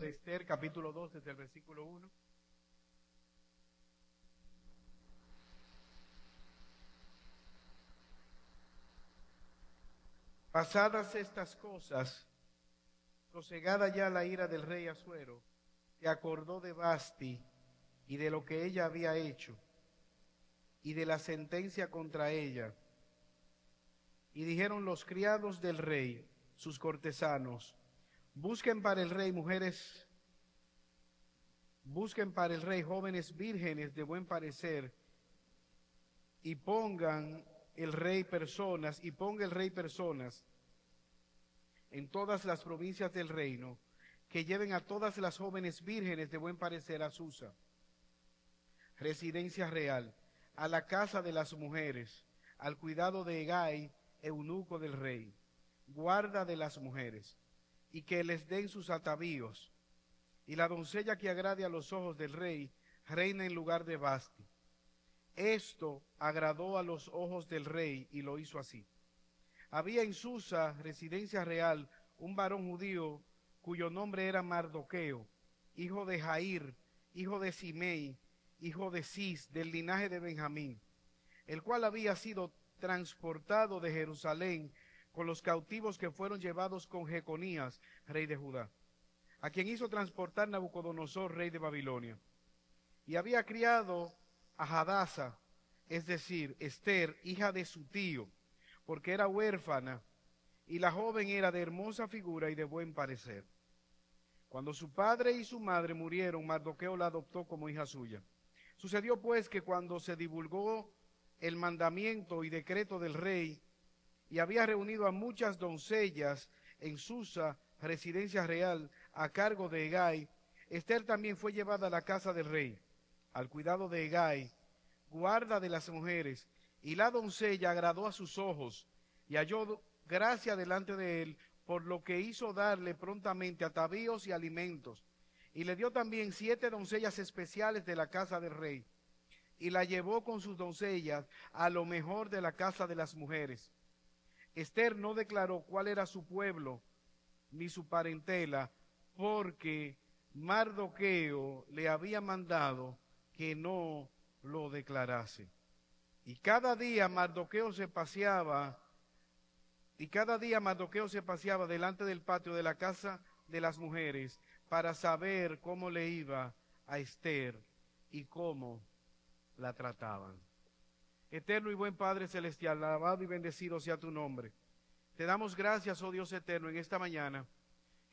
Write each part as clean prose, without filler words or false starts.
de Esther, capítulo 2, desde el versículo 1. Pasadas estas cosas, sosegada ya la ira del rey Asuero, se acordó de Vasti y de lo que ella había hecho, y de la sentencia contra ella. Y dijeron los criados del rey, sus cortesanos, busquen para el rey jóvenes vírgenes de buen parecer, y ponga el rey personas en todas las provincias del reino, que lleven a todas las jóvenes vírgenes de buen parecer a Susa, residencia real, a la casa de las mujeres, al cuidado de Hegai, eunuco del rey, guarda de las mujeres, y que les den sus atavíos, y la doncella que agrade a los ojos del rey, reina en lugar de Vasti. Esto agradó a los ojos del rey, y lo hizo así. Había en Susa, residencia real, un varón judío, cuyo nombre era Mardoqueo, hijo de Jair, hijo de Simei, hijo de Cis, del linaje de Benjamín, el cual había sido transportado de Jerusalén con los cautivos que fueron llevados con Jeconías, rey de Judá, a quien hizo transportar Nabucodonosor, rey de Babilonia. Y había criado a Hadasa, es decir, Esther, hija de su tío, porque era huérfana, y la joven era de hermosa figura y de buen parecer. Cuando su padre y su madre murieron, Mardoqueo la adoptó como hija suya. Sucedió pues que cuando se divulgó el mandamiento y decreto del rey, y había reunido a muchas doncellas en Susa, residencia real, a cargo de Hegai, Esther también fue llevada a la casa del rey, al cuidado de Hegai, guarda de las mujeres, y la doncella agradó a sus ojos, y halló gracia delante de él, por lo que hizo darle prontamente atavíos y alimentos, y le dio también 7 doncellas especiales de la casa del rey, y la llevó con sus doncellas a lo mejor de la casa de las mujeres. Esther no declaró cuál era su pueblo, ni su parentela, porque Mardoqueo le había mandado que no lo declarase. Y cada día Mardoqueo se paseaba delante del patio de la casa de las mujeres para saber cómo le iba a Esther y cómo la trataban. Eterno y buen Padre Celestial, alabado y bendecido sea tu nombre. Te damos gracias, oh Dios eterno, en esta mañana,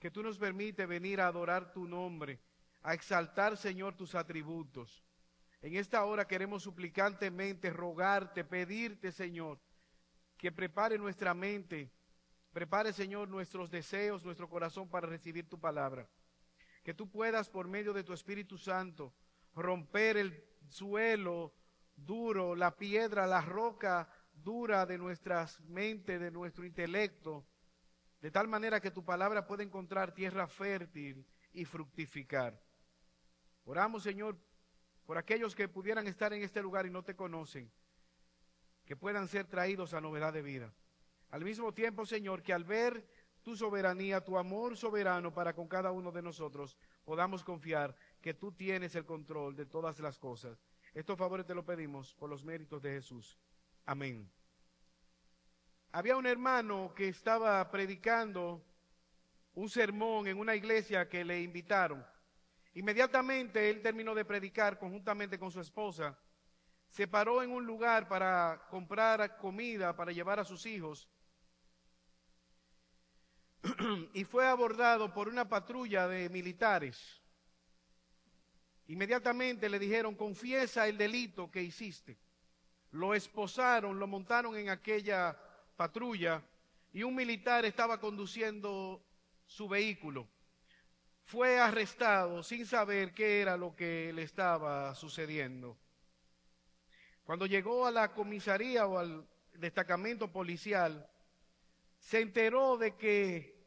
que tú nos permites venir a adorar tu nombre, a exaltar, Señor, tus atributos. En esta hora queremos suplicantemente rogarte, pedirte, Señor, que prepare nuestra mente, prepare, Señor, nuestros deseos, nuestro corazón para recibir tu palabra. Que tú puedas, por medio de tu Espíritu Santo, romper el suelo duro, la piedra, la roca dura de nuestras mentes, de nuestro intelecto, de tal manera que tu palabra pueda encontrar tierra fértil y fructificar. Oramos, Señor, por aquellos que pudieran estar en este lugar y no te conocen, que puedan ser traídos a novedad de vida. Al mismo tiempo, Señor, que al ver tu soberanía, tu amor soberano para con cada uno de nosotros, podamos confiar que tú tienes el control de todas las cosas. Estos favores te lo pedimos por los méritos de Jesús. Amén. Había un hermano que estaba predicando un sermón en una iglesia que le invitaron. Inmediatamente él terminó de predicar conjuntamente con su esposa. Se paró en un lugar para comprar comida para llevar a sus hijos y fue abordado por una patrulla de militares. Inmediatamente le dijeron: confiesa el delito que hiciste. Lo esposaron, lo montaron en aquella patrulla y un militar estaba conduciendo su vehículo. Fue arrestado sin saber qué era lo que le estaba sucediendo. Cuando llegó a la comisaría o al destacamento policial, se enteró de que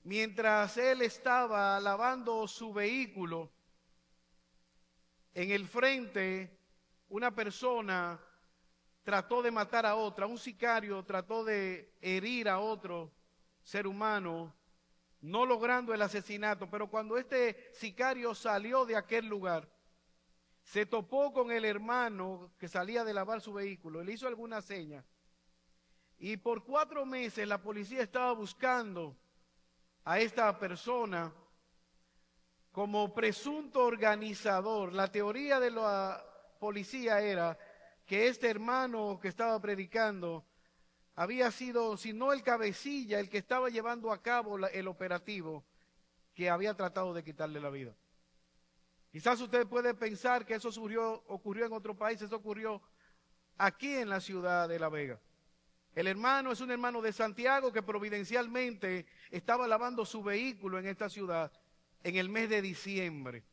mientras él estaba lavando su vehículo, en el frente una persona trató de matar a otra, un sicario trató de herir a otro ser humano no logrando el asesinato. Pero cuando este sicario salió de aquel lugar, se topó con el hermano que salía de lavar su vehículo, le hizo alguna seña. Y por 4 meses la policía estaba buscando a esta persona como presunto organizador. La teoría de la policía era que este hermano que estaba predicando había sido, si no el cabecilla, el que estaba llevando a cabo el operativo que había tratado de quitarle la vida. Quizás usted puede pensar que eso ocurrió en otro país, eso ocurrió aquí en la ciudad de La Vega. El hermano es un hermano de Santiago que providencialmente estaba lavando su vehículo en esta ciudad en el mes de diciembre.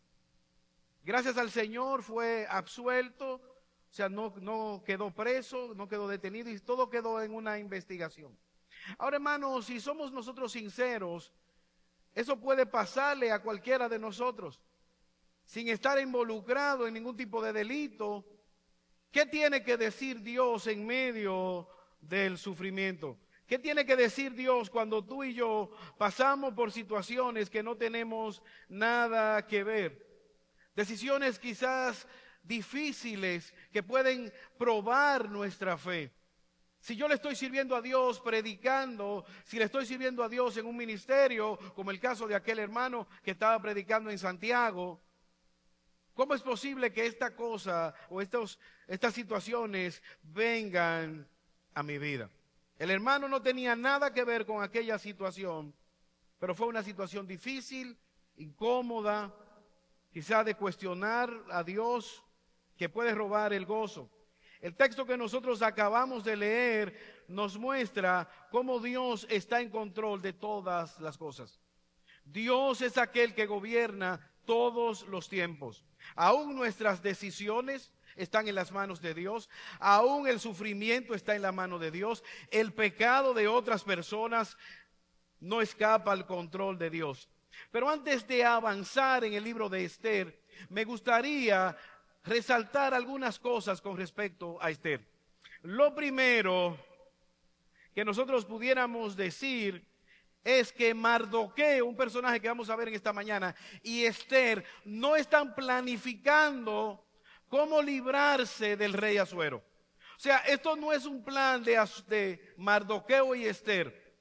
Gracias al Señor fue absuelto, o sea, no quedó preso, no quedó detenido y todo quedó en una investigación. Ahora, hermanos, si somos nosotros sinceros, eso puede pasarle a cualquiera de nosotros, sin estar involucrado en ningún tipo de delito. ¿Qué tiene que decir Dios en medio del sufrimiento? ¿Qué tiene que decir Dios cuando tú y yo pasamos por situaciones que no tenemos nada que ver? Decisiones quizás difíciles que pueden probar nuestra fe. Si yo le estoy sirviendo a Dios predicando, si le estoy sirviendo a Dios en un ministerio, como el caso de aquel hermano que estaba predicando en Santiago, ¿cómo es posible que esta cosa o estas situaciones vengan a mi vida? El hermano no tenía nada que ver con aquella situación, pero fue una situación difícil, incómoda, quizá de cuestionar a Dios, que puede robar el gozo. El texto que nosotros acabamos de leer nos muestra cómo Dios está en control de todas las cosas. Dios es aquel que gobierna todos los tiempos. Aún nuestras decisiones están en las manos de Dios. Aún el sufrimiento está en la mano de Dios. El pecado de otras personas no escapa al control de Dios. Pero antes de avanzar en el libro de Esther, me gustaría resaltar algunas cosas con respecto a Esther. Lo primero que nosotros pudiéramos decir es que Mardoqueo, un personaje que vamos a ver en esta mañana, y Esther no están planificando cómo librarse del rey Asuero. O sea, esto no es un plan de Mardoqueo y Esther.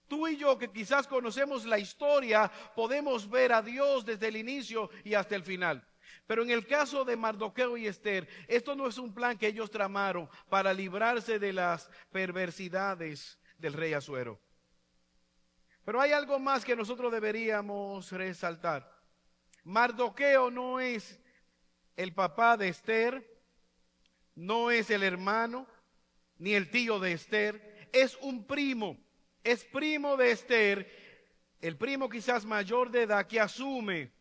Tú y yo, que quizás conocemos la historia, podemos ver a Dios desde el inicio y hasta el final. Pero en el caso de Mardoqueo y Esther, esto no es un plan que ellos tramaron para librarse de las perversidades del rey Asuero. Pero hay algo más que nosotros deberíamos resaltar. Mardoqueo no es el papá de Esther, no es el hermano, ni el tío de Esther, es un primo, es primo de Esther, el primo quizás mayor de edad que asume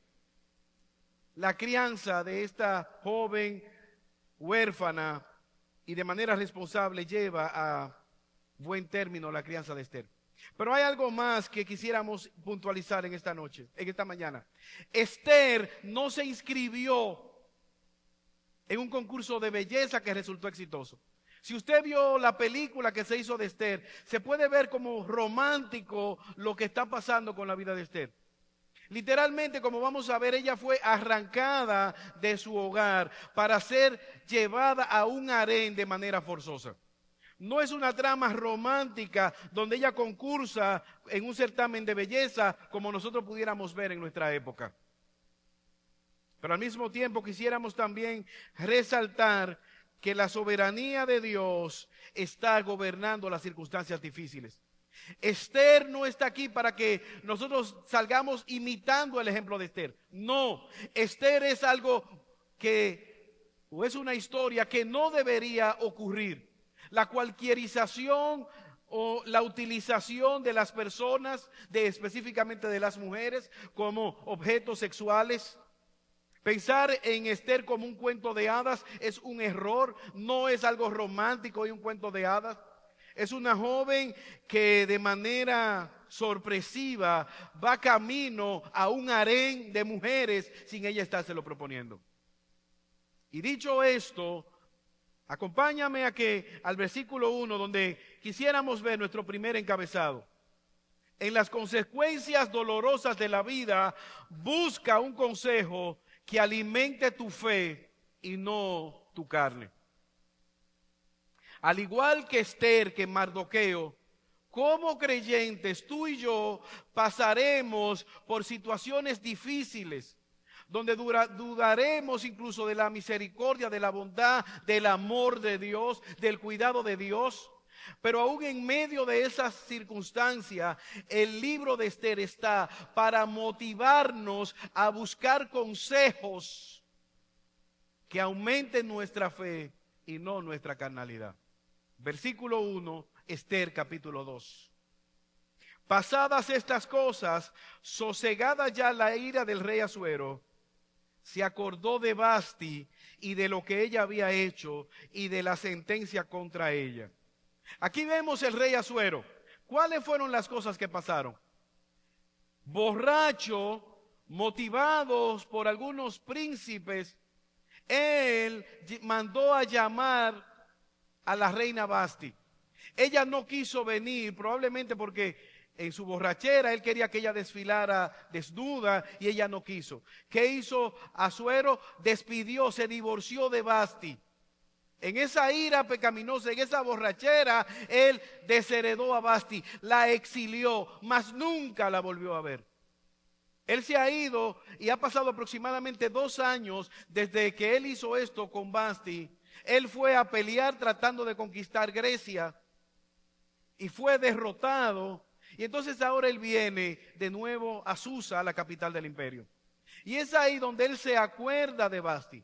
la crianza de esta joven huérfana y de manera responsable lleva a buen término la crianza de Esther. Pero hay algo más que quisiéramos puntualizar en esta noche, en esta mañana. Esther no se inscribió en un concurso de belleza que resultó exitoso. Si usted vio la película que se hizo de Esther, se puede ver como romántico lo que está pasando con la vida de Esther. Literalmente, como vamos a ver, ella fue arrancada de su hogar para ser llevada a un harén de manera forzosa. No es una trama romántica donde ella concursa en un certamen de belleza como nosotros pudiéramos ver en nuestra época. Pero al mismo tiempo quisiéramos también resaltar que la soberanía de Dios está gobernando las circunstancias difíciles. Esther no está aquí para que nosotros salgamos imitando el ejemplo de Esther. No, Esther es algo o es una historia que no debería ocurrir. La cualquierización o la utilización de las personas, específicamente de las mujeres, como objetos sexuales. Pensar en Esther como un cuento de hadas es un error, no es algo romántico y un cuento de hadas. Es una joven que de manera sorpresiva va camino a un harén de mujeres sin ella estárselo proponiendo. Y dicho esto, acompáñame al versículo 1, donde quisiéramos ver nuestro primer encabezado. en las consecuencias dolorosas de la vida, busca un consejo que alimente tu fe y no tu carne. Al igual que Esther, que Mardoqueo, como creyentes, tú y yo pasaremos por situaciones difíciles, donde dudaremos incluso de la misericordia, de la bondad, del amor de Dios, del cuidado de Dios. Pero aún en medio de esas circunstancias, el libro de Esther está para motivarnos a buscar consejos que aumenten nuestra fe y no nuestra carnalidad. Versículo 1, Esther capítulo 2. Pasadas estas cosas, sosegada ya la ira del rey Asuero, se acordó de Vasti y de lo que ella había hecho y de la sentencia contra ella. Aquí vemos el rey Asuero. ¿Cuáles fueron las cosas que pasaron? Borracho, motivados por algunos príncipes, él mandó a llamar a la reina Vasti. Ella no quiso venir, probablemente porque en su borrachera él quería que ella desfilara desnuda y ella no quiso. ¿Qué hizo Asuero? Despidió, se divorció de Vasti. En esa ira pecaminosa, en esa borrachera, él desheredó a Vasti, la exilió, mas nunca la volvió a ver. Él se ha ido y ha pasado aproximadamente 2 años desde que él hizo esto con Vasti. Él fue a pelear tratando de conquistar Grecia y fue derrotado. Y entonces ahora él viene de nuevo a Susa, la capital del imperio. Y es ahí donde él se acuerda de Vasti.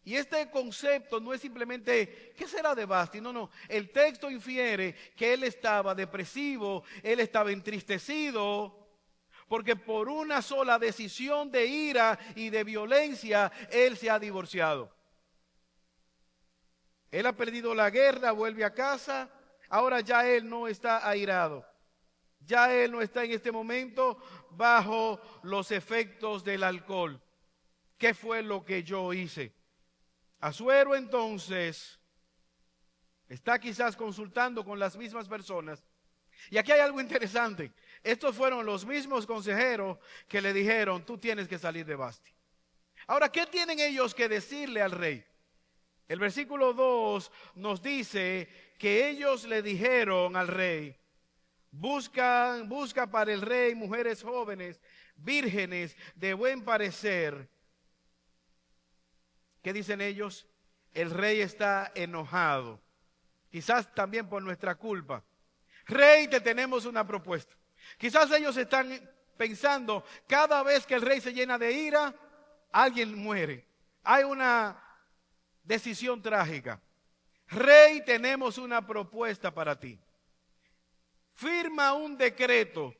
Y este concepto no es simplemente, ¿qué será de Vasti? No. El texto infiere que él estaba depresivo, él estaba entristecido, porque por una sola decisión de ira y de violencia, él se ha divorciado. Él ha perdido la guerra, vuelve a casa, ahora ya él no está airado. Ya él no está en este momento bajo los efectos del alcohol. ¿Qué fue lo que yo hice? Asuero entonces está quizás consultando con las mismas personas. Y aquí hay algo interesante. Estos fueron los mismos consejeros que le dijeron, tú tienes que salir de Vasti. Ahora, ¿qué tienen ellos que decirle al rey? El versículo 2 nos dice que ellos le dijeron al rey, busca para el rey mujeres jóvenes, vírgenes, de buen parecer. ¿Qué dicen ellos? El rey está enojado, quizás también por nuestra culpa. Rey, te tenemos una propuesta. Quizás ellos están pensando, cada vez que el rey se llena de ira, alguien muere. Hay una decisión trágica. Rey, tenemos una propuesta para ti. Firma un decreto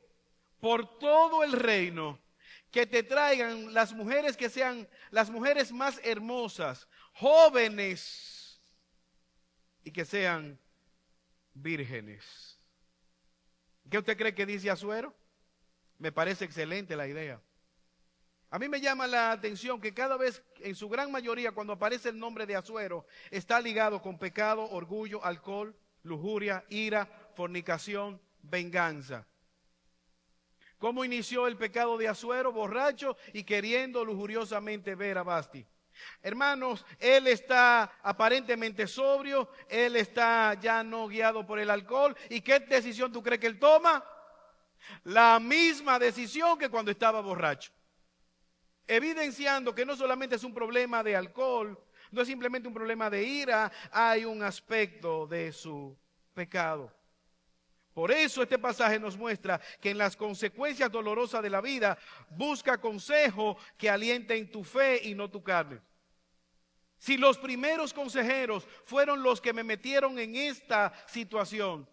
por todo el reino que te traigan las mujeres que sean las mujeres más hermosas, jóvenes y que sean vírgenes. ¿Qué usted cree que dice Asuero? Me parece excelente la idea. A mí me llama la atención que cada vez, en su gran mayoría, cuando aparece el nombre de Asuero, está ligado con pecado, orgullo, alcohol, lujuria, ira, fornicación, venganza. ¿Cómo inició el pecado de Asuero? Borracho y queriendo lujuriosamente ver a Vasti. Hermanos, él está aparentemente sobrio, él está ya no guiado por el alcohol. ¿Y qué decisión tú crees que él toma? La misma decisión que cuando estaba borracho. Evidenciando que no solamente es un problema de alcohol, no es simplemente un problema de ira, hay un aspecto de su pecado. Por eso este pasaje nos muestra que en las consecuencias dolorosas de la vida, busca consejo que alienten tu fe y no tu carne. Si los primeros consejeros fueron los que me metieron en esta situación,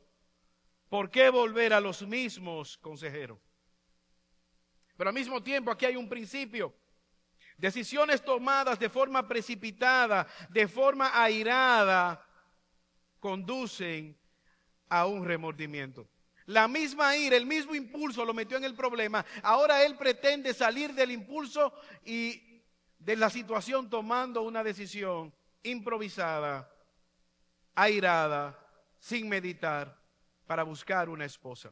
¿por qué volver a los mismos consejeros? Pero al mismo tiempo aquí hay un principio. Decisiones tomadas de forma precipitada, de forma airada, conducen a un remordimiento. La misma ira, el mismo impulso lo metió en el problema. Ahora él pretende salir del impulso y de la situación tomando una decisión improvisada, airada, sin meditar, para buscar una esposa.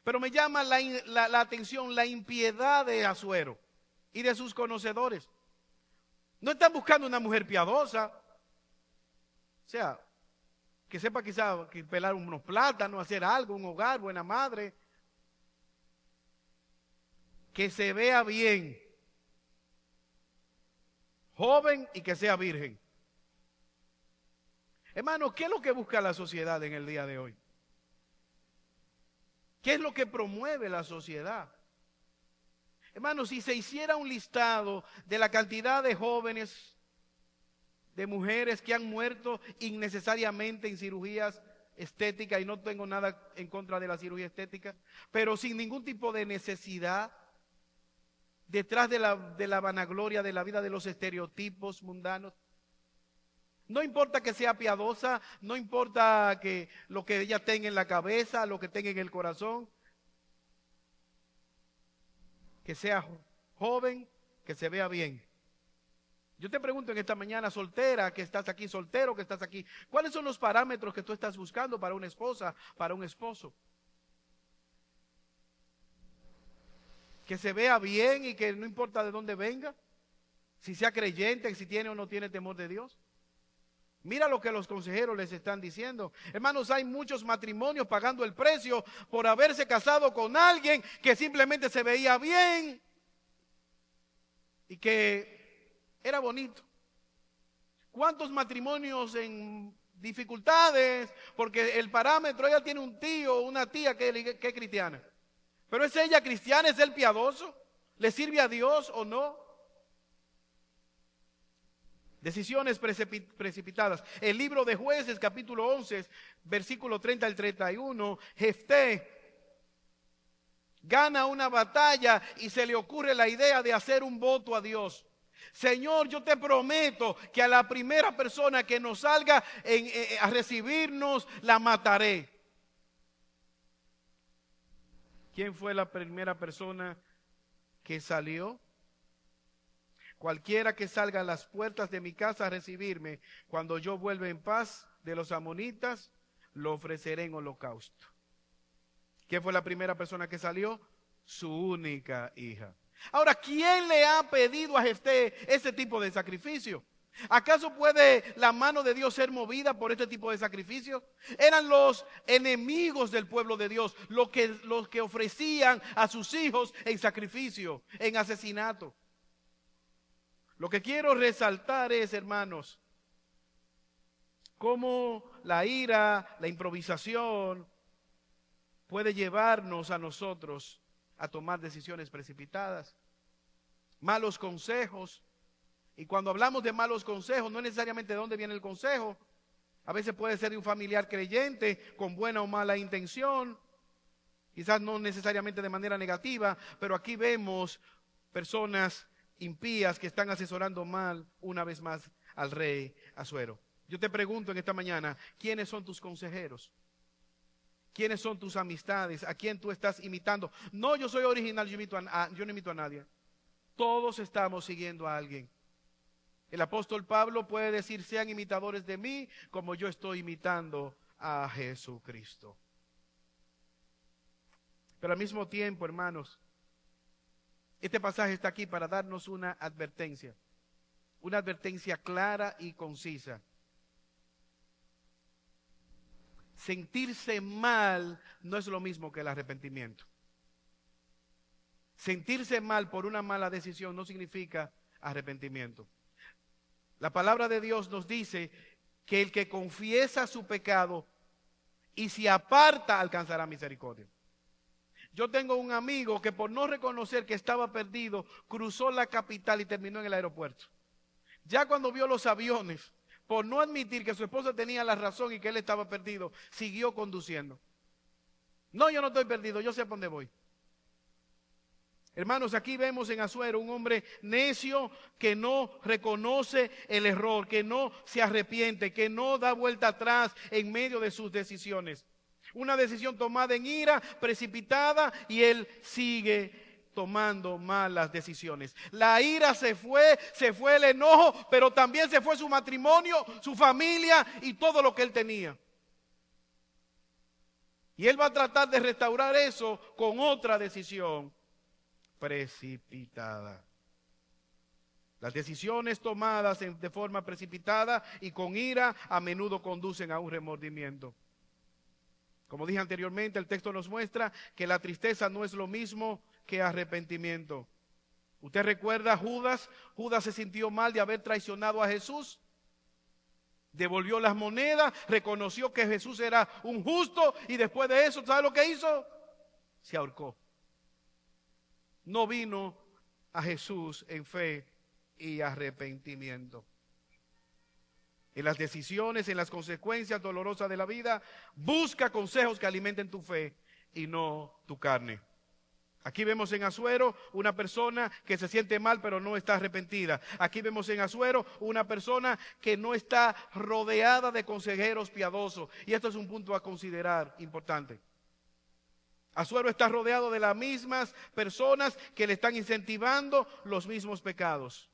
Pero me llama la atención la impiedad de Asuero y de sus conocedores. No están buscando una mujer piadosa, o sea, que sepa quizá pelar unos plátanos, hacer algo, un hogar, buena madre, que se vea bien, joven y que sea virgen. Hermano, ¿qué es lo que busca la sociedad en el día de hoy? ¿Qué es lo que promueve la sociedad? Hermano, si se hiciera un listado de la cantidad de jóvenes, de mujeres que han muerto innecesariamente en cirugías estéticas, y no tengo nada en contra de la cirugía estética, pero sin ningún tipo de necesidad, detrás de la vanagloria de la vida, de los estereotipos mundanos. No importa que sea piadosa, no importa que lo que ella tenga en la cabeza, lo que tenga en el corazón, que sea joven, que se vea bien. Yo te pregunto en esta mañana, soltera, que estás aquí, soltero, que estás aquí, ¿cuáles son los parámetros que tú estás buscando para una esposa, para un esposo? Que se vea bien y que no importa de dónde venga, si sea creyente, si tiene o no tiene temor de Dios. Mira lo que los consejeros les están diciendo. Hermanos, hay muchos matrimonios pagando el precio por haberse casado con alguien que simplemente se veía bien y que era bonito. ¿Cuántos matrimonios en dificultades? Porque el parámetro, ella tiene un tío o una tía que es cristiana. Pero ¿es ella cristiana? ¿Es él piadoso? ¿Le sirve a Dios o no? Decisiones precipitadas. El libro de Jueces, capítulo 11, versículo 30 al 31, Jefté gana una batalla y se le ocurre la idea de hacer un voto a Dios. Señor, yo te prometo que a la primera persona que nos salga a recibirnos, la mataré. ¿Quién fue la primera persona que salió? Cualquiera que salga a las puertas de mi casa a recibirme, cuando yo vuelva en paz de los amonitas, lo ofreceré en holocausto. ¿Quién fue la primera persona que salió? Su única hija. Ahora, ¿quién le ha pedido a Jefté ese tipo de sacrificio? ¿Acaso puede la mano de Dios ser movida por este tipo de sacrificio? Eran los enemigos del pueblo de Dios los que ofrecían a sus hijos en sacrificio, en asesinato. Lo que quiero resaltar es, hermanos, cómo la ira, la improvisación puede llevarnos a nosotros a tomar decisiones precipitadas, malos consejos. Y cuando hablamos de malos consejos, no necesariamente de dónde viene el consejo. A veces puede ser de un familiar creyente con buena o mala intención, quizás no necesariamente de manera negativa, pero aquí vemos personas impías que están asesorando mal una vez más al rey Asuero. Yo te pregunto en esta mañana, ¿quiénes son tus consejeros? ¿Quiénes son tus amistades? ¿A quién tú estás imitando? No, yo soy original, yo no imito a nadie. Todos estamos siguiendo a alguien. El apóstol Pablo puede decir, sean imitadores de mí como yo estoy imitando a Jesucristo. Pero al mismo tiempo, hermanos, este pasaje está aquí para darnos una advertencia clara y concisa. Sentirse mal no es lo mismo que el arrepentimiento. Sentirse mal por una mala decisión no significa arrepentimiento. La palabra de Dios nos dice que el que confiesa su pecado y se aparta alcanzará misericordia. Yo tengo un amigo que por no reconocer que estaba perdido, cruzó la capital y terminó en el aeropuerto. Ya cuando vio los aviones, por no admitir que su esposa tenía la razón y que él estaba perdido, siguió conduciendo. No, yo no estoy perdido, yo sé a dónde voy. Hermanos, aquí vemos en Asuero un hombre necio que no reconoce el error, que no se arrepiente, que no da vuelta atrás en medio de sus decisiones. Una decisión tomada en ira, precipitada, y él sigue tomando malas decisiones. La ira se fue el enojo, pero también se fue su matrimonio, su familia y todo lo que él tenía. Y él va a tratar de restaurar eso con otra decisión precipitada. Las decisiones tomadas de forma precipitada y con ira a menudo conducen a un remordimiento. Como dije anteriormente, el texto nos muestra que la tristeza no es lo mismo que arrepentimiento. ¿Usted recuerda a Judas? Judas se sintió mal de haber traicionado a Jesús. Devolvió las monedas, reconoció que Jesús era un justo y después de eso, ¿sabe lo que hizo? Se ahorcó. No vino a Jesús en fe y arrepentimiento. En las decisiones, en las consecuencias dolorosas de la vida, busca consejos que alimenten tu fe y no tu carne. Aquí vemos en Asuero una persona que se siente mal pero no está arrepentida. Aquí vemos en Asuero una persona que no está rodeada de consejeros piadosos. Y esto es un punto a considerar importante. Asuero está rodeado de las mismas personas que le están incentivando los mismos pecados.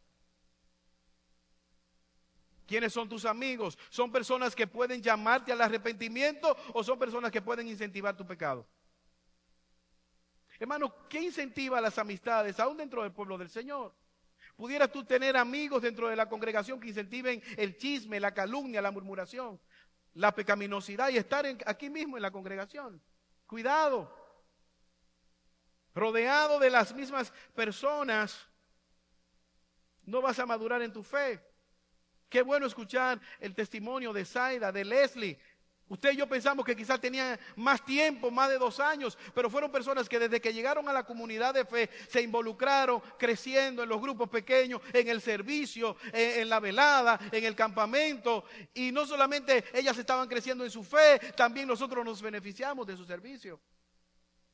¿Quiénes son tus amigos? ¿Son personas que pueden llamarte al arrepentimiento o son personas que pueden incentivar tu pecado? Hermano, ¿qué incentiva las amistades aún dentro del pueblo del Señor? ¿Pudieras tú tener amigos dentro de la congregación que incentiven el chisme, la calumnia, la murmuración, la pecaminosidad y estar aquí mismo en la congregación? Cuidado. Rodeado de las mismas personas, no vas a madurar en tu fe. Qué bueno escuchar el testimonio de Zaida, de Leslie. Usted y yo pensamos que quizás tenían más tiempo, más de 2 años, pero fueron personas que desde que llegaron a la comunidad de fe se involucraron creciendo en los grupos pequeños, en el servicio, en la velada, en el campamento. Y no solamente ellas estaban creciendo en su fe, también nosotros nos beneficiamos de su servicio.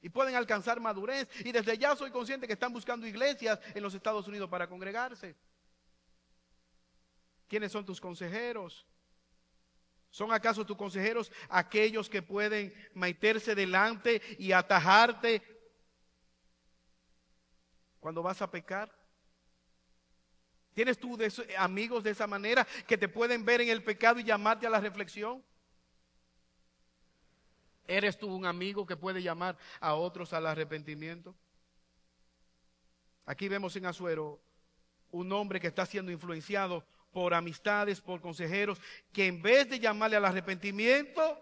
Y pueden alcanzar madurez. Y desde ya soy consciente que están buscando iglesias en los Estados Unidos para congregarse. ¿Quiénes son tus consejeros? ¿Son acaso tus consejeros aquellos que pueden meterse delante y atajarte cuando vas a pecar? ¿Tienes tú amigos de esa manera que te pueden ver en el pecado y llamarte a la reflexión? ¿Eres tú un amigo que puede llamar a otros al arrepentimiento? Aquí vemos en Asuero un hombre que está siendo influenciado por amistades, por consejeros, que en vez de llamarle al arrepentimiento,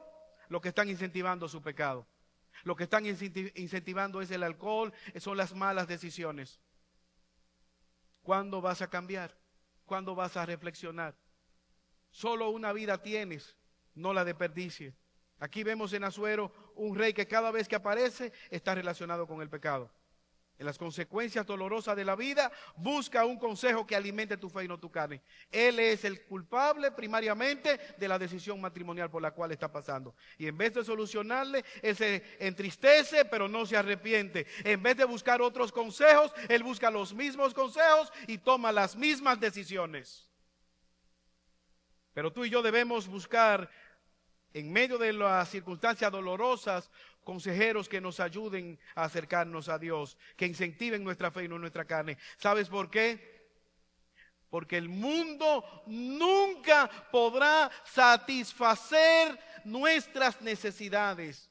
lo que están incentivando es su pecado. Lo que están incentivando es el alcohol, son las malas decisiones. ¿Cuándo vas a cambiar? ¿Cuándo vas a reflexionar? Solo una vida tienes, no la desperdicies. Aquí vemos en Asuero un rey que cada vez que aparece está relacionado con el pecado. En las consecuencias dolorosas de la vida, busca un consejo que alimente tu fe y no tu carne. Él es el culpable primariamente de la decisión matrimonial por la cual está pasando. Y en vez de solucionarle, él se entristece, pero no se arrepiente. En vez de buscar otros consejos, él busca los mismos consejos y toma las mismas decisiones. Pero tú y yo debemos buscar, en medio de las circunstancias dolorosas, consejeros que nos ayuden a acercarnos a Dios, que incentiven nuestra fe y no nuestra carne. ¿Sabes por qué? Porque el mundo nunca podrá satisfacer nuestras necesidades.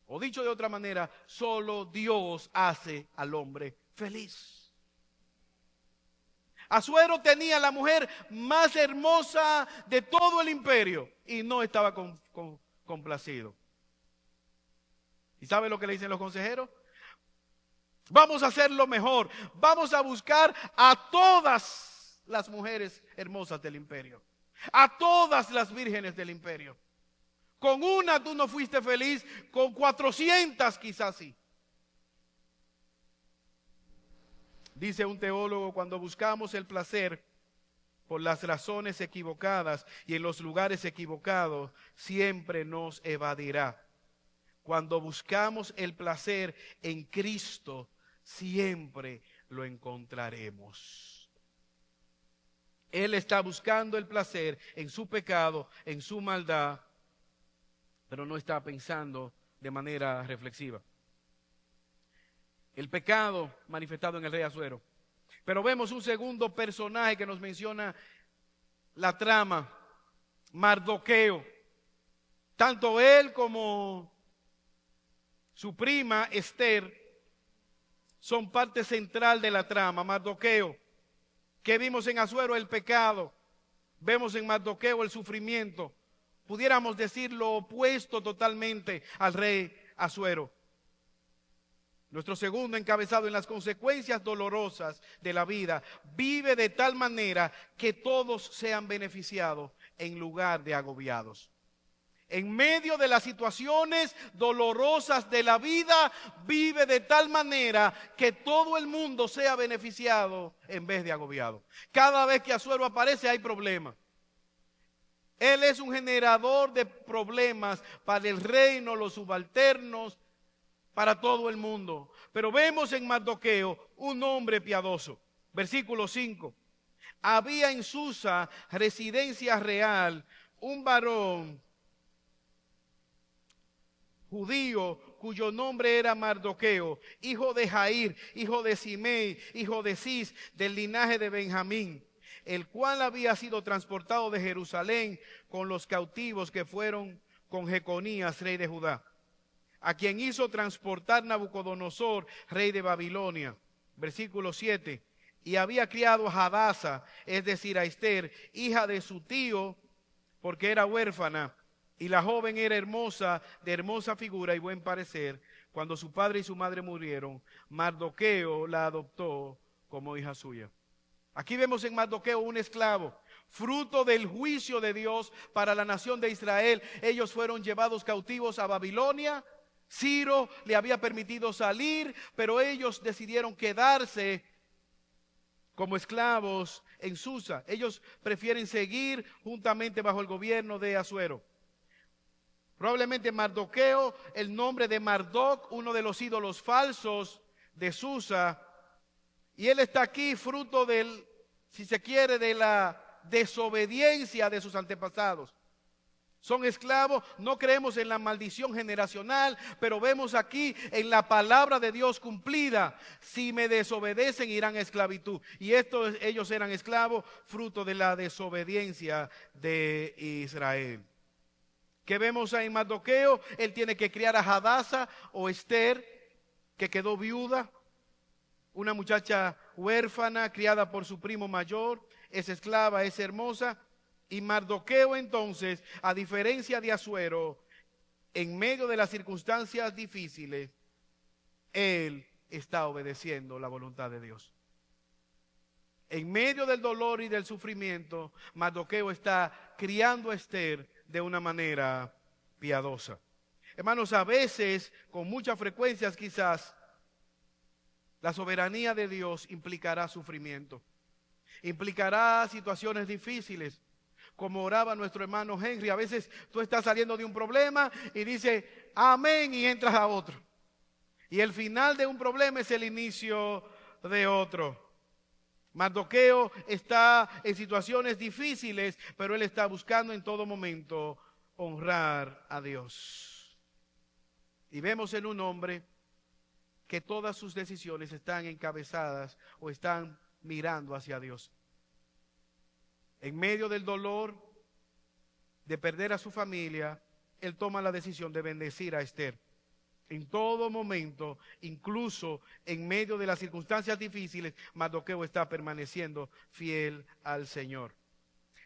O dicho de otra manera, solo Dios hace al hombre feliz. Asuero tenía la mujer más hermosa de todo el imperio y no estaba complacido. ¿Y sabe lo que le dicen los consejeros? Vamos a hacerlo mejor. Vamos a buscar a todas las mujeres hermosas del imperio. A todas las vírgenes del imperio. Con una tú no fuiste feliz, con 400 quizás sí. Dice un teólogo, cuando buscamos el placer por las razones equivocadas y en los lugares equivocados, siempre nos evadirá. Cuando buscamos el placer en Cristo, siempre lo encontraremos. Él está buscando el placer en su pecado, en su maldad, pero no está pensando de manera reflexiva. El pecado manifestado en el rey Asuero. Pero vemos un segundo personaje que nos menciona la trama, Mardoqueo. Tanto él como su prima Esther, son parte central de la trama. Mardoqueo, que vimos en Asuero el pecado, vemos en Mardoqueo el sufrimiento. Pudiéramos decir lo opuesto totalmente al rey Asuero. Nuestro segundo encabezado, en las consecuencias dolorosas de la vida, vive de tal manera que todos sean beneficiados en lugar de agobiados. En medio de las situaciones dolorosas de la vida, vive de tal manera que todo el mundo sea beneficiado en vez de agobiado. Cada vez que Asuero aparece hay problemas. Él es un generador de problemas para el reino, los subalternos, para todo el mundo. Pero vemos en Mardoqueo un hombre piadoso. Versículo 5. Había en Susa, residencia real, un varón judío cuyo nombre era Mardoqueo, hijo de Jair, hijo de Simei, hijo de Cis, del linaje de Benjamín, el cual había sido transportado de Jerusalén con los cautivos que fueron con Jeconías, rey de Judá, a quien hizo transportar Nabucodonosor, rey de Babilonia. Versículo 7. Y había criado a Hadasa, es decir, a Esther, hija de su tío, porque era huérfana, y la joven era hermosa, de hermosa figura y buen parecer. Cuando su padre y su madre murieron, Mardoqueo la adoptó como hija suya. Aquí vemos en Mardoqueo un esclavo, fruto del juicio de Dios para la nación de Israel. Ellos fueron llevados cautivos a Babilonia. Ciro le había permitido salir, pero ellos decidieron quedarse como esclavos en Susa. Ellos prefieren seguir juntamente bajo el gobierno de Asuero. Probablemente Mardoqueo, el nombre de Mardoc, uno de los ídolos falsos de Susa, y él está aquí fruto del, si se quiere, de la desobediencia de sus antepasados. Son esclavos, no creemos en la maldición generacional, pero vemos aquí en la palabra de Dios cumplida: si me desobedecen irán a esclavitud. Y ellos eran esclavos fruto de la desobediencia de Israel. ¿Qué vemos ahí en Mardoqueo? Él tiene que criar a Hadasa o Esther, que quedó viuda, una muchacha huérfana criada por su primo mayor, es esclava, es hermosa. Y Mardoqueo entonces, a diferencia de Asuero, en medio de las circunstancias difíciles, él está obedeciendo la voluntad de Dios. En medio del dolor y del sufrimiento, Mardoqueo está criando a Esther de una manera piadosa. Hermanos, a veces, con mucha frecuencia quizás, la soberanía de Dios implicará sufrimiento, implicará situaciones difíciles, como oraba nuestro hermano Henry. A veces tú estás saliendo de un problema y dices amén y entras a otro. Y el final de un problema es el inicio de otro. Mardoqueo está en situaciones difíciles, pero él está buscando en todo momento honrar a Dios. Y vemos en un hombre que todas sus decisiones están encabezadas o están mirando hacia Dios. En medio del dolor de perder a su familia, él toma la decisión de bendecir a Esther. En todo momento, incluso en medio de las circunstancias difíciles, Mardoqueo está permaneciendo fiel al Señor.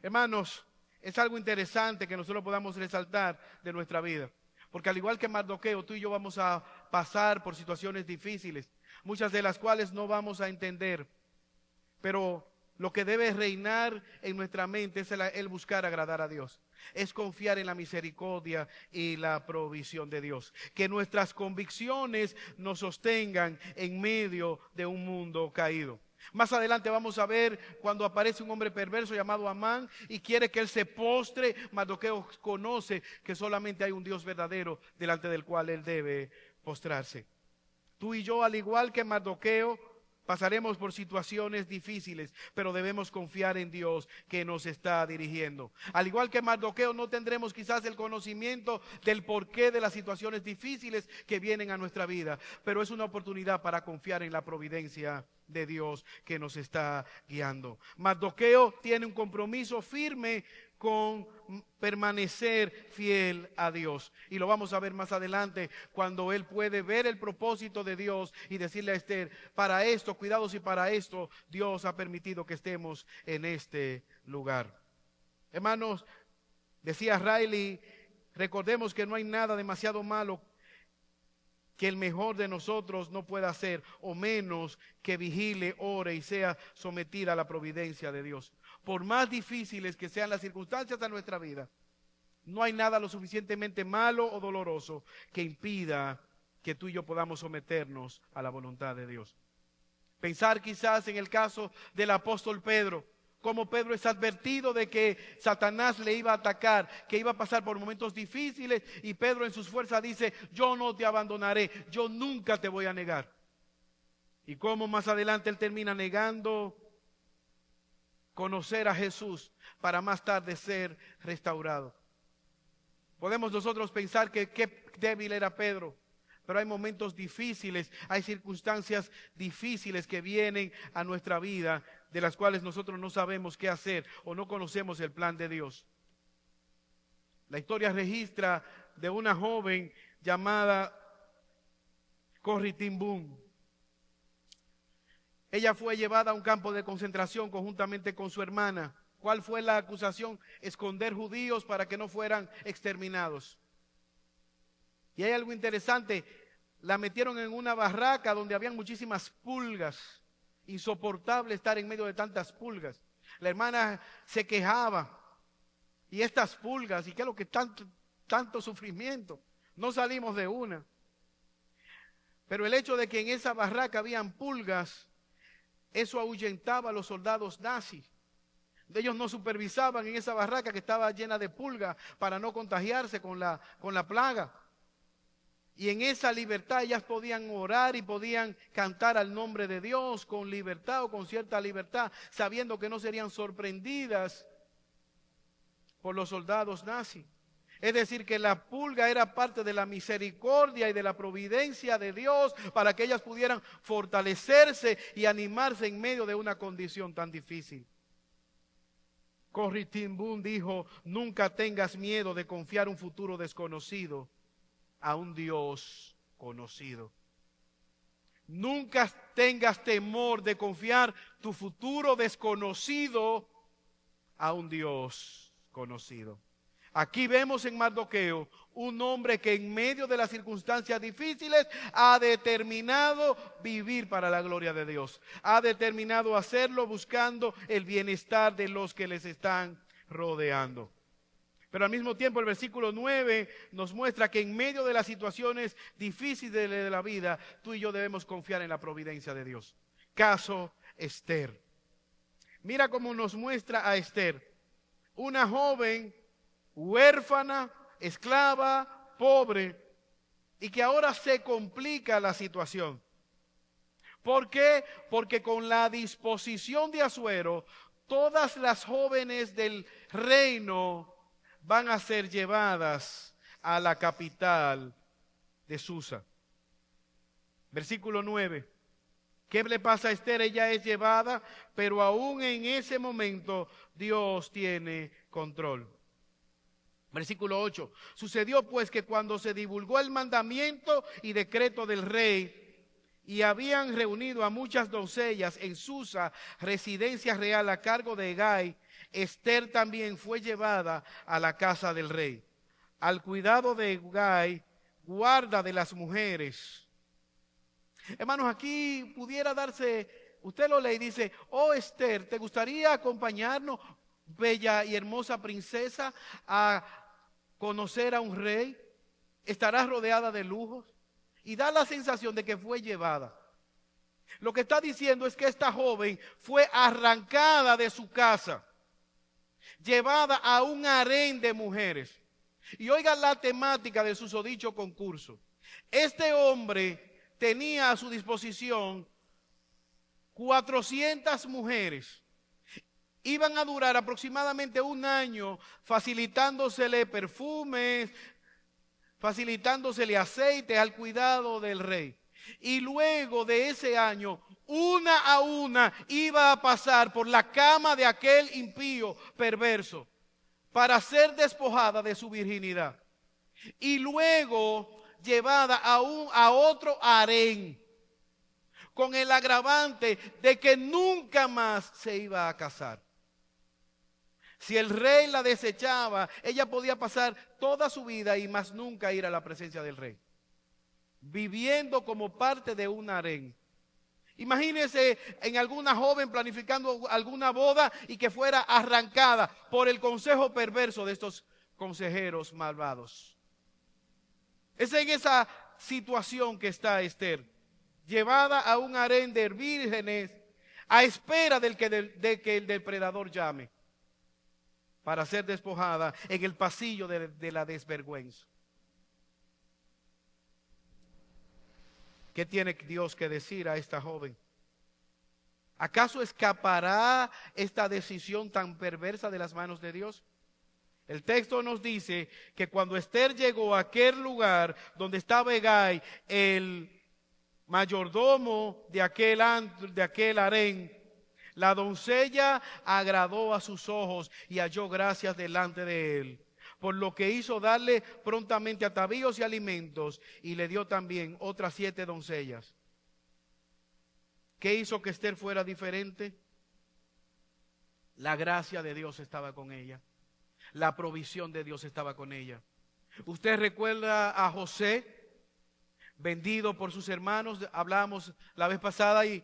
Hermanos, es algo interesante que nosotros podamos resaltar de nuestra vida, porque al igual que Mardoqueo, tú y yo vamos a pasar por situaciones difíciles, muchas de las cuales no vamos a entender, pero lo que debe reinar en nuestra mente es el buscar agradar a Dios. Es confiar en la misericordia y la provisión de Dios. Que nuestras convicciones nos sostengan en medio de un mundo caído. Más adelante vamos a ver cuando aparece un hombre perverso llamado Amán y quiere que él se postre. Mardoqueo conoce que solamente hay un Dios verdadero delante del cual él debe postrarse. Tú y yo, al igual que Mardoqueo, pasaremos por situaciones difíciles, pero debemos confiar en Dios que nos está dirigiendo. Al igual que Mardoqueo, no tendremos quizás el conocimiento del porqué de las situaciones difíciles que vienen a nuestra vida, pero es una oportunidad para confiar en la providencia de Dios que nos está guiando. Mardoqueo tiene un compromiso firme con permanecer fiel a Dios. Y lo vamos a ver más adelante cuando él puede ver el propósito de Dios y decirle a Esther, para esto, cuidados, y para esto Dios ha permitido que estemos en este lugar. Hermanos, decía Riley, recordemos que no hay nada demasiado malo que el mejor de nosotros no pueda hacer, o menos que vigile, ore y sea sometida a la providencia de Dios. Por más difíciles que sean las circunstancias de nuestra vida, no hay nada lo suficientemente malo o doloroso que impida que tú y yo podamos someternos a la voluntad de Dios. Pensar quizás en el caso del apóstol Pedro, como Pedro es advertido de que Satanás le iba a atacar, que iba a pasar por momentos difíciles, y Pedro en sus fuerzas dice, yo no te abandonaré, yo nunca te voy a negar. Y como más adelante él termina negando conocer a Jesús para más tarde ser restaurado. Podemos nosotros pensar que qué débil era Pedro, pero hay momentos difíciles, hay circunstancias difíciles que vienen a nuestra vida, de las cuales nosotros no sabemos qué hacer o no conocemos el plan de Dios. La historia registra de una joven llamada Corrie ten Boom. Ella fue llevada a un campo de concentración conjuntamente con su hermana. ¿Cuál fue la acusación? Esconder judíos para que no fueran exterminados. Y hay algo interesante, la metieron en una barraca donde habían muchísimas pulgas. Insoportable estar en medio de tantas pulgas. La hermana se quejaba. Y estas pulgas, ¿y qué es lo que tanto sufrimiento? No salimos de una. Pero el hecho de que en esa barraca habían pulgas, eso ahuyentaba a los soldados nazis. Ellos no supervisaban en esa barraca que estaba llena de pulgas para no contagiarse con la plaga. Y en esa libertad ellas podían orar y podían cantar al nombre de Dios con libertad o con cierta libertad, sabiendo que no serían sorprendidas por los soldados nazis. Es decir, que la pulga era parte de la misericordia y de la providencia de Dios para que ellas pudieran fortalecerse y animarse en medio de una condición tan difícil. Corrie ten Boom dijo, nunca tengas miedo de confiar un futuro desconocido a un Dios conocido. Nunca tengas temor de confiar tu futuro desconocido a un Dios conocido. Aquí vemos en Mardoqueo un hombre que en medio de las circunstancias difíciles ha determinado vivir para la gloria de Dios. Ha determinado hacerlo buscando el bienestar de los que les están rodeando. Pero al mismo tiempo el versículo 9 nos muestra que en medio de las situaciones difíciles de la vida, tú y yo debemos confiar en la providencia de Dios. Caso Esther. Mira cómo nos muestra a Esther, una joven huérfana, esclava, pobre, y que ahora se complica la situación. ¿Por qué? Porque con la disposición de Asuero, todas las jóvenes del reino van a ser llevadas a la capital de Susa. Versículo 9. ¿Qué le pasa a Esther? Ella es llevada, pero aún en ese momento Dios tiene control. Versículo 8. Sucedió pues que cuando se divulgó el mandamiento y decreto del rey, y habían reunido a muchas doncellas en Susa, residencia real a cargo de Hegai, Esther también fue llevada a la casa del rey, al cuidado de Hegai, guarda de las mujeres. Hermanos, aquí pudiera darse, usted lo lee y dice, oh Esther, ¿te gustaría acompañarnos, bella y hermosa princesa, a conocer a un rey? Estarás rodeada de lujos. Y da la sensación de que fue llevada. Lo que está diciendo es que esta joven fue arrancada de su casa, llevada a un harén de mujeres. Y oigan la temática de susodicho concurso. Este hombre tenía a su disposición 400 mujeres. Iban a durar aproximadamente un año facilitándosele perfumes, facilitándosele aceite al cuidado del rey. Y luego de ese año, una a una iba a pasar por la cama de aquel impío perverso. para ser despojada de su virginidad y luego llevada a otro harén, con el agravante de que nunca más se iba a casar. Si el rey la desechaba, ella podía pasar toda su vida y más nunca ir a la presencia del rey, viviendo como parte de un harén. Imagínense en alguna joven planificando alguna boda y que fuera arrancada por el consejo perverso de estos consejeros malvados. Es en esa situación que está Esther, llevada a un harén de vírgenes a espera de que el depredador llame, para ser despojada en el pasillo de la desvergüenza. ¿Qué tiene Dios que decir a esta joven? ¿Acaso escapará esta decisión tan perversa de las manos de Dios? El texto nos dice que cuando Esther llegó a aquel lugar donde estaba Hegai, el mayordomo de aquel harén, la doncella agradó a sus ojos y halló gracias delante de él, por lo que hizo darle prontamente atavíos y alimentos, y le dio también otras 7 doncellas. ¿Qué hizo que Esther fuera diferente? La gracia de Dios estaba con ella. La provisión de Dios estaba con ella. Usted recuerda a José, vendido por sus hermanos. Hablamos la vez pasada y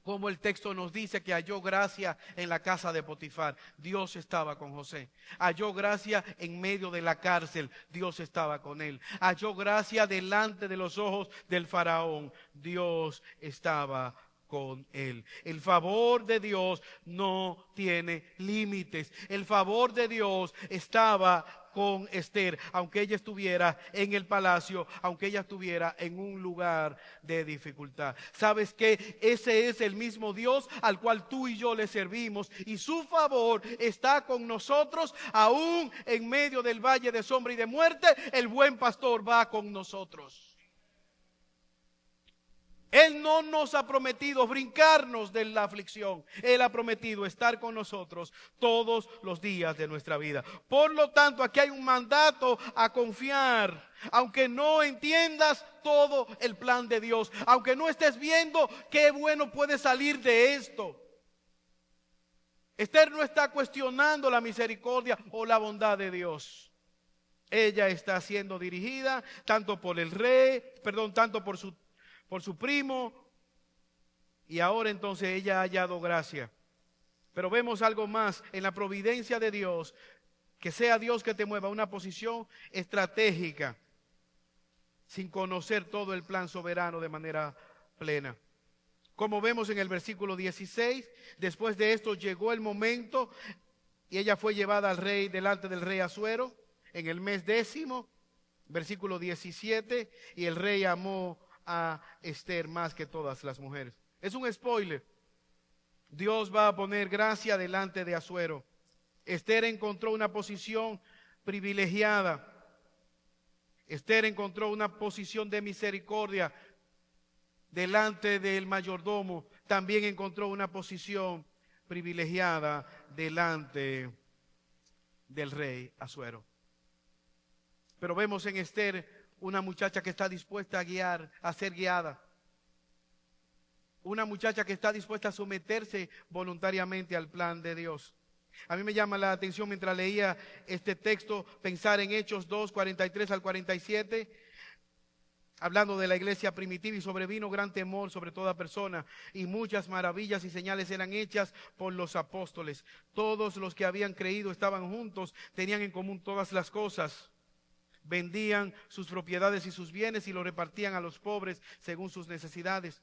como el texto nos dice que halló gracia en la casa de Potifar. Dios estaba con José. Halló gracia en medio de la cárcel. Dios estaba con él. Halló gracia delante de los ojos del faraón. Dios estaba con él. El favor de Dios no tiene límites. El favor de Dios estaba con Esther, aunque ella estuviera en el palacio, aunque ella estuviera en un lugar de dificultad. ¿Sabes qué? Ese es el mismo Dios al cual tú y yo le servimos, y su favor está con nosotros, aún en medio del valle de sombra y de muerte. El buen pastor va con nosotros. Él no nos ha prometido brincarnos de la aflicción. Él ha prometido estar con nosotros todos los días de nuestra vida. Por lo tanto, aquí hay un mandato a confiar. Aunque no entiendas todo el plan de Dios, aunque no estés viendo qué bueno puede salir de esto. Esther no está cuestionando la misericordia o la bondad de Dios. Ella está siendo dirigida tanto por el rey, tanto por su primo, y ahora entonces ella ha hallado gracia. Pero vemos algo más en la providencia de Dios, que sea Dios que te mueva a una posición estratégica, sin conocer todo el plan soberano de manera plena. Como vemos en el versículo 16, después de esto llegó el momento, y ella fue llevada al rey, delante del rey Asuero, en el mes 10, versículo 17, y el rey amó a Esther más que todas las mujeres. Es un spoiler. Dios va a poner gracia delante de Asuero. Esther encontró una posición privilegiada. Esther encontró una posición de misericordia delante del mayordomo. También encontró una posición privilegiada delante del rey Asuero. Pero vemos en Esther una muchacha que está dispuesta a guiar, a ser guiada. Una muchacha que está dispuesta a someterse voluntariamente al plan de Dios. A mí me llama la atención mientras leía este texto, pensar en Hechos 2, 43 al 47, hablando de la iglesia primitiva, y sobrevino gran temor sobre toda persona, y muchas maravillas y señales eran hechas por los apóstoles. Todos los que habían creído estaban juntos, tenían en común todas las cosas. Vendían sus propiedades y sus bienes y lo repartían a los pobres según sus necesidades.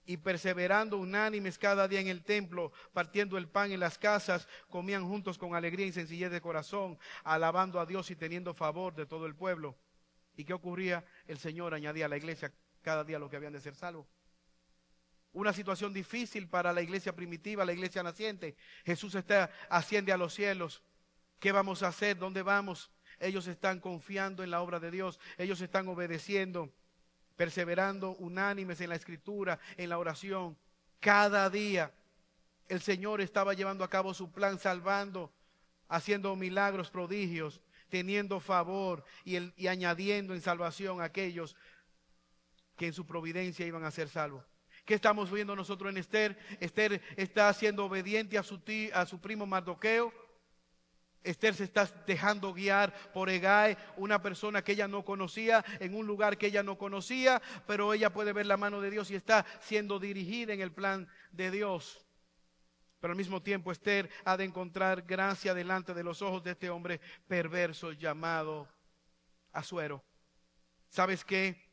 Y perseverando unánimes cada día en el templo, partiendo el pan en las casas, comían juntos con alegría y sencillez de corazón, alabando a Dios y teniendo favor de todo el pueblo. ¿Y qué ocurría? El Señor añadía a la iglesia cada día los que habían de ser salvos. Una situación difícil para la iglesia primitiva, la iglesia naciente. Jesús asciende a los cielos. ¿Qué vamos a hacer? ¿Dónde vamos? Ellos están confiando en la obra de Dios. Ellos están obedeciendo, perseverando unánimes en la escritura, en la oración. Cada día el Señor estaba llevando a cabo su plan, salvando haciendo milagros, prodigios, teniendo favor y añadiendo en salvación a aquellos que en su providencia iban a ser salvos. ¿Qué estamos viendo nosotros en Esther? Esther está siendo obediente a su primo Mardoqueo. Esther se está dejando guiar por Hegai, una persona que ella no conocía, en un lugar que ella no conocía, pero ella puede ver la mano de Dios y está siendo dirigida en el plan de Dios. Pero al mismo tiempo Esther ha de encontrar gracia delante de los ojos de este hombre perverso llamado Asuero. ¿Sabes qué?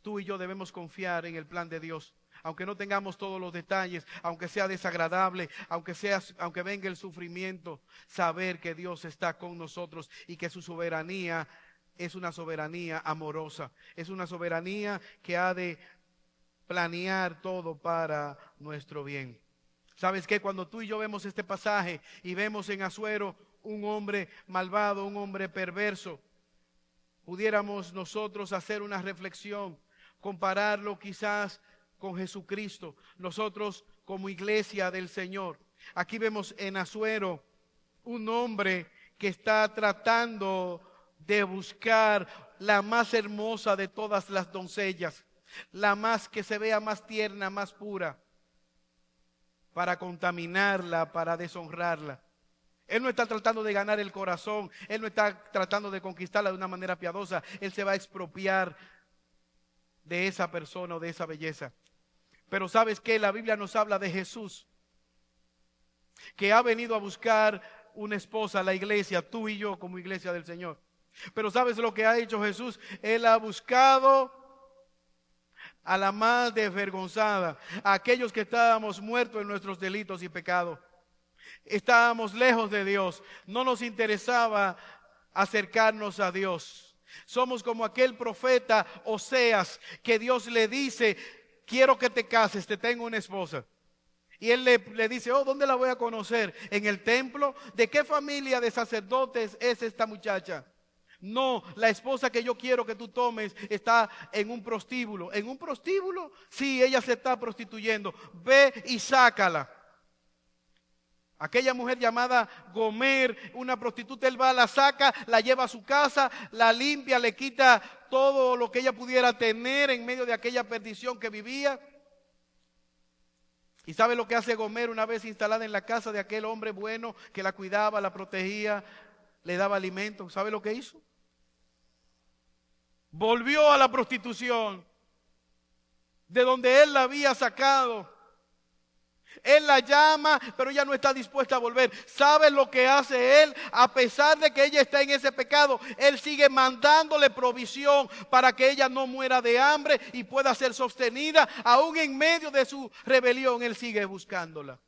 Tú y yo debemos confiar en el plan de Dios. Aunque no tengamos todos los detalles, aunque sea desagradable, aunque venga el sufrimiento, saber que Dios está con nosotros y que su soberanía es una soberanía amorosa, es una soberanía que ha de planear todo para nuestro bien. ¿Sabes qué? Cuando tú y yo vemos este pasaje y vemos en Asuero un hombre malvado, un hombre perverso, pudiéramos nosotros hacer una reflexión, compararlo quizás con Jesucristo, nosotros como iglesia del Señor. Aquí vemos en Asuero un hombre que está tratando de buscar la más hermosa de todas las doncellas, la más que se vea más tierna, más pura, para contaminarla, para deshonrarla. Él no está tratando de ganar el corazón, él no está tratando de conquistarla de una manera piadosa, él se va a expropiar de esa persona o de esa belleza. Pero ¿sabes qué? La Biblia nos habla de Jesús, que ha venido a buscar una esposa, la iglesia, tú y yo como iglesia del Señor. Pero ¿sabes lo que ha hecho Jesús? Él ha buscado a la más desvergonzada, a aquellos que estábamos muertos en nuestros delitos y pecados. Estábamos lejos de Dios, no nos interesaba acercarnos a Dios. Somos como aquel profeta Oseas, que Dios le dice: quiero que te cases, te tengo una esposa. Y él le dice: oh, ¿dónde la voy a conocer? ¿En el templo? ¿De qué familia de sacerdotes es esta muchacha? No, la esposa que yo quiero que tú tomes está en un prostíbulo. ¿En un prostíbulo? Sí, ella se está prostituyendo. Ve y sácala. Aquella mujer llamada Gomer, una prostituta, él va, la saca, la lleva a su casa, la limpia, le quita todo lo que ella pudiera tener en medio de aquella perdición que vivía. ¿Y sabe lo que hace Gomer una vez instalada en la casa de aquel hombre bueno que la cuidaba, la protegía, le daba alimento? ¿Sabe lo que hizo? Volvió a la prostitución de donde él la había sacado. Él la llama, pero ella no está dispuesta a volver. ¿Sabe lo que hace él? A pesar de que ella está en ese pecado, él sigue mandándole provisión para que ella no muera de hambre y pueda ser sostenida. Aún en medio de su rebelión, él sigue buscándola.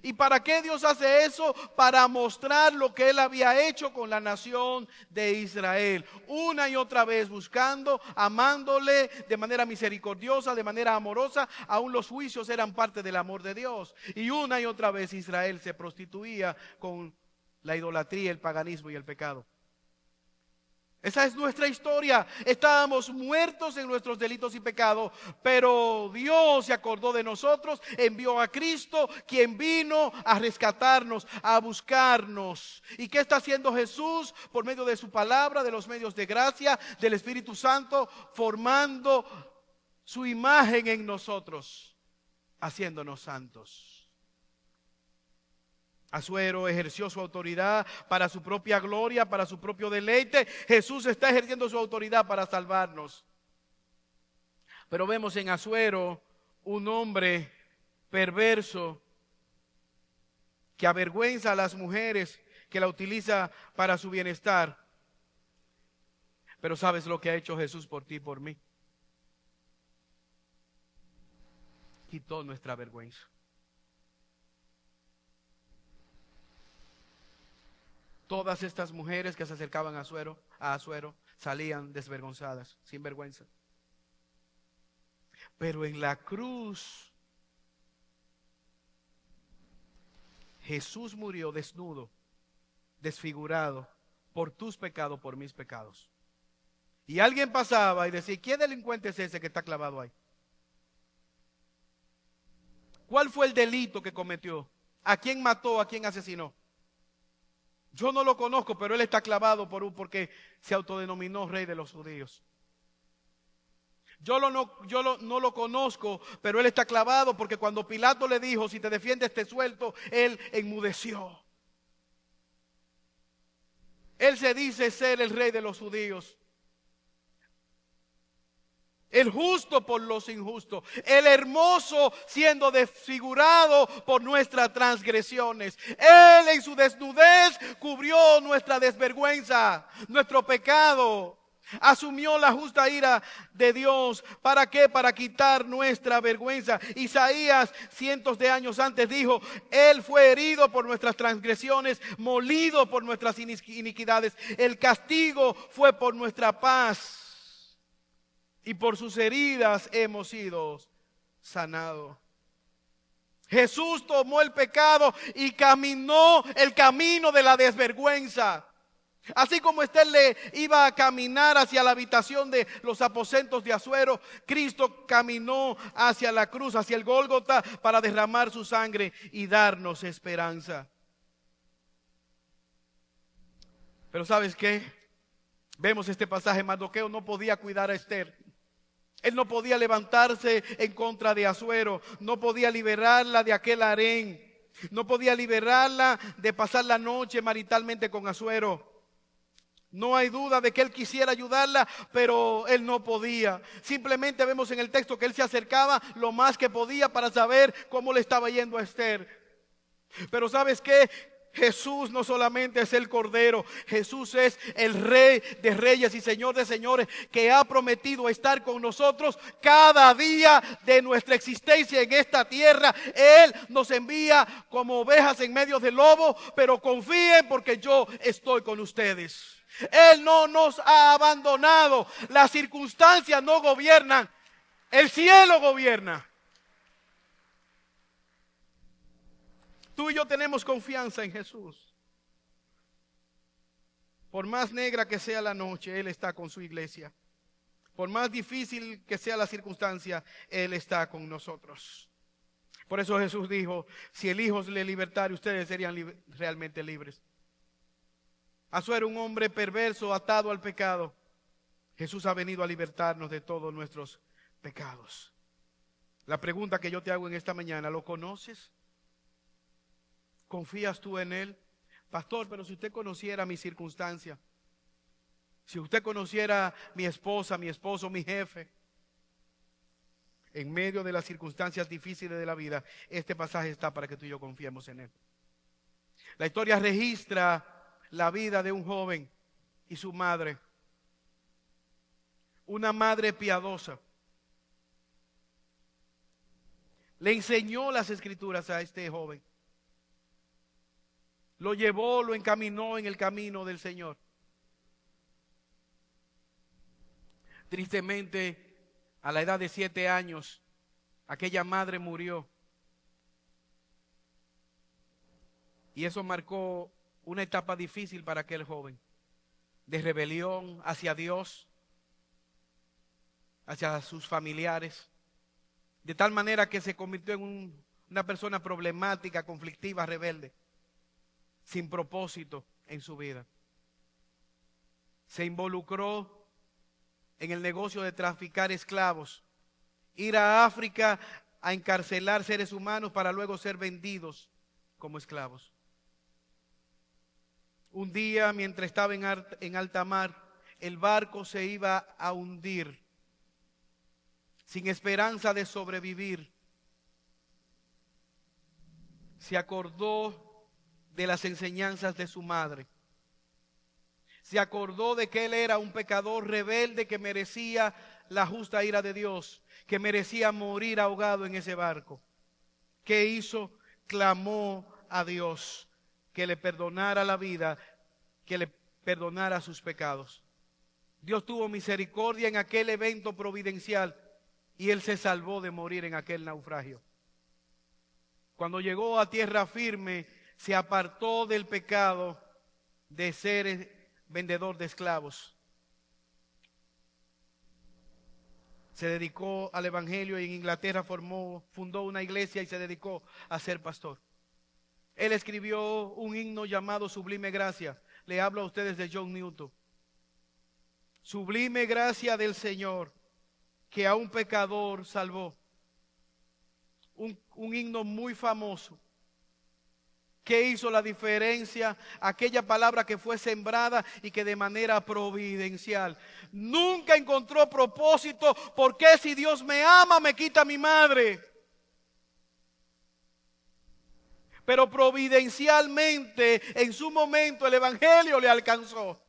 ¿Y para qué Dios hace eso? Para mostrar lo que Él había hecho con la nación de Israel. Una y otra vez buscando, amándole de manera misericordiosa, de manera amorosa. Aún los juicios eran parte del amor de Dios. Y una y otra vez Israel se prostituía con la idolatría, el paganismo y el pecado. Esa es nuestra historia. Estábamos muertos en nuestros delitos y pecados, pero Dios se acordó de nosotros, envió a Cristo, quien vino a rescatarnos, a buscarnos. ¿Y qué está haciendo Jesús? Por medio de su palabra, de los medios de gracia, del Espíritu Santo, formando su imagen en nosotros, haciéndonos santos. Asuero ejerció su autoridad para su propia gloria, para su propio deleite. Jesús está ejerciendo su autoridad para salvarnos. Pero vemos en Asuero un hombre perverso que avergüenza a las mujeres, que la utiliza para su bienestar. Pero ¿sabes lo que ha hecho Jesús por ti y por mí? Quitó nuestra vergüenza. Todas estas mujeres que se acercaban a Asuero salían desvergonzadas, sin vergüenza. Pero en la cruz, Jesús murió desnudo, desfigurado, por tus pecados, por mis pecados. Y alguien pasaba y decía: ¿qué delincuente es ese que está clavado ahí? ¿Cuál fue el delito que cometió? ¿A quién mató? ¿A quién asesinó? Yo no lo conozco, pero él está clavado porque se autodenominó rey de los judíos. No lo conozco, pero él está clavado porque cuando Pilato le dijo, si te defiendes te suelto, él enmudeció. Él se dice ser el rey de los judíos. El justo por los injustos, el hermoso siendo desfigurado por nuestras transgresiones. Él en su desnudez cubrió nuestra desvergüenza, nuestro pecado. Asumió la justa ira de Dios. ¿Para qué? Para quitar nuestra vergüenza. Isaías, cientos de años antes, dijo: Él fue herido por nuestras transgresiones, molido por nuestras iniquidades. El castigo fue por nuestra paz, y por sus heridas hemos sido sanados. Jesús tomó el pecado y caminó el camino de la desvergüenza. Así como Esther le iba a caminar hacia la habitación de los aposentos de Asuero, Cristo caminó hacia la cruz, hacia el Gólgota, para derramar su sangre y darnos esperanza. Pero ¿sabes qué? Vemos este pasaje. Mardoqueo no podía cuidar a Esther. Él no podía levantarse en contra de Asuero, no podía liberarla de aquel harén, no podía liberarla de pasar la noche maritalmente con Asuero. No hay duda de que él quisiera ayudarla, pero él no podía. Simplemente vemos en el texto que él se acercaba lo más que podía para saber cómo le estaba yendo a Esther. Pero ¿sabes qué? Jesús no solamente es el Cordero, Jesús es el Rey de Reyes y Señor de Señores, que ha prometido estar con nosotros cada día de nuestra existencia en esta tierra. Él nos envía como ovejas en medio del lobo, pero confíen porque yo estoy con ustedes. Él no nos ha abandonado. Las circunstancias no gobiernan, el cielo gobierna. Tú y yo tenemos confianza en Jesús. Por más negra que sea la noche, Él está con su iglesia. Por más difícil que sea la circunstancia, Él está con nosotros. Por eso Jesús dijo: si el Hijo le libertare, ustedes serían realmente libres. Asuero era un hombre perverso, atado al pecado. Jesús ha venido a libertarnos de todos nuestros pecados. La pregunta que yo te hago en esta mañana: ¿lo conoces? ¿Confías tú en Él? Pastor, pero si usted conociera mi circunstancia, si usted conociera mi esposa, mi esposo, mi jefe, en medio de las circunstancias difíciles de la vida, este pasaje está para que tú y yo confiemos en Él. La historia registra la vida de un joven y su madre, una madre piadosa. Le enseñó las escrituras a este joven. Lo llevó, lo encaminó en el camino del Señor. Tristemente, a la edad de 7 años, aquella madre murió. Y eso marcó una etapa difícil para aquel joven, de rebelión hacia Dios, hacia sus familiares, de tal manera que se convirtió en una persona problemática, conflictiva, rebelde, sin propósito en su vida. Se involucró en el negocio de traficar esclavos, ir a África a encarcelar seres humanos para luego ser vendidos como esclavos. Un día, mientras estaba en alta mar, el barco se iba a hundir, sin esperanza de sobrevivir. Se acordó de las enseñanzas de su madre. Se acordó de que él era un pecador rebelde que merecía la justa ira de Dios, que merecía morir ahogado en ese barco. ¿Qué hizo? Clamó a Dios que le perdonara la vida, que le perdonara sus pecados. Dios tuvo misericordia en aquel evento providencial y él se salvó de morir en aquel naufragio. Cuando llegó a tierra firme, se apartó del pecado de ser vendedor de esclavos. Se dedicó al evangelio y en Inglaterra fundó una iglesia y se dedicó a ser pastor. Él escribió un himno llamado Sublime Gracia. Le hablo a ustedes de John Newton. Sublime gracia del Señor, que a un pecador salvó. Un himno muy famoso. ¿Qué hizo la diferencia? Aquella palabra que fue sembrada y que de manera providencial. Nunca encontró propósito. ¿Por qué si Dios me ama me quita a mi madre? Pero providencialmente en su momento el evangelio le alcanzó.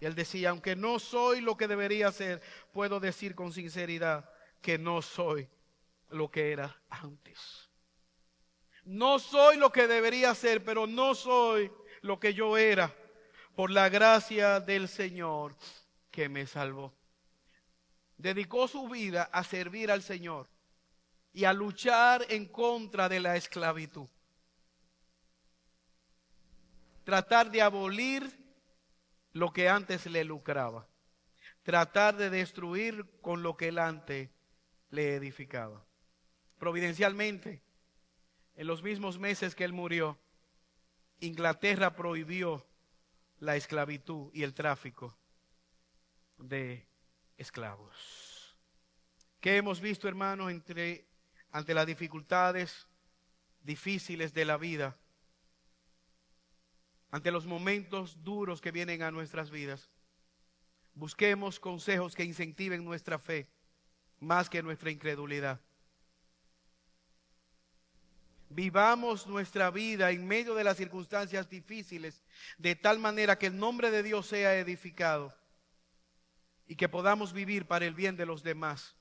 Y él decía, aunque no soy lo que debería ser, puedo decir con sinceridad que no soy lo que era antes. No soy lo que debería ser, pero no soy lo que yo era, por la gracia del Señor que me salvó. Dedicó su vida a servir al Señor y a luchar en contra de la esclavitud. Tratar de abolir lo que antes le lucraba. Tratar de destruir con lo que él antes le edificaba. Providencialmente, en los mismos meses que él murió, Inglaterra prohibió la esclavitud y el tráfico de esclavos. ¿Qué hemos visto, hermanos, ante las dificultades difíciles de la vida? Ante los momentos duros que vienen a nuestras vidas, busquemos consejos que incentiven nuestra fe más que nuestra incredulidad. Vivamos nuestra vida en medio de las circunstancias difíciles de tal manera que el nombre de Dios sea edificado y que podamos vivir para el bien de los demás,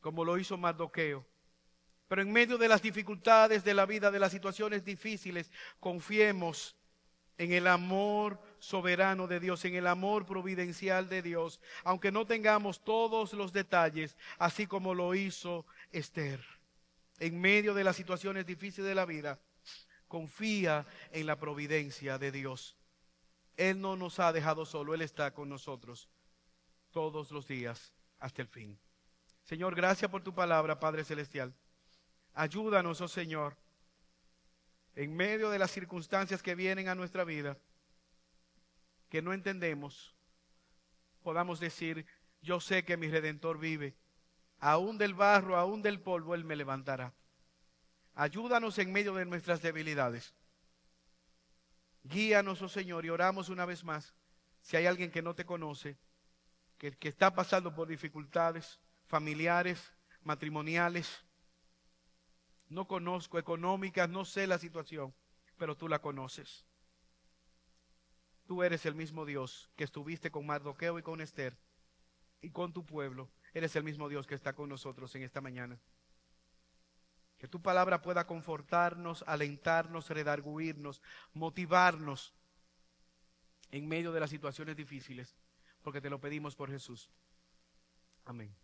como lo hizo Mardoqueo. Pero en medio de las dificultades de la vida, de las situaciones difíciles, confiemos en el amor soberano de Dios, en el amor providencial de Dios, aunque no tengamos todos los detalles, así como lo hizo Esther. En medio de las situaciones difíciles de la vida, confía en la providencia de Dios. Él no nos ha dejado solo, Él está con nosotros todos los días hasta el fin. Señor, gracias por tu palabra, Padre Celestial. Ayúdanos, oh Señor, en medio de las circunstancias que vienen a nuestra vida, que no entendemos, podamos decir, yo sé que mi Redentor vive, aún del barro, aún del polvo, Él me levantará. Ayúdanos en medio de nuestras debilidades. Guíanos, oh Señor, y oramos una vez más. Si hay alguien que no te conoce, que está pasando por dificultades familiares, matrimoniales, no conozco, económicas, no sé la situación, pero tú la conoces. Tú eres el mismo Dios que estuviste con Mardoqueo y con Esther y con tu pueblo. Eres el mismo Dios que está con nosotros en esta mañana. Que tu palabra pueda confortarnos, alentarnos, redarguirnos, motivarnos en medio de las situaciones difíciles, porque te lo pedimos por Jesús. Amén.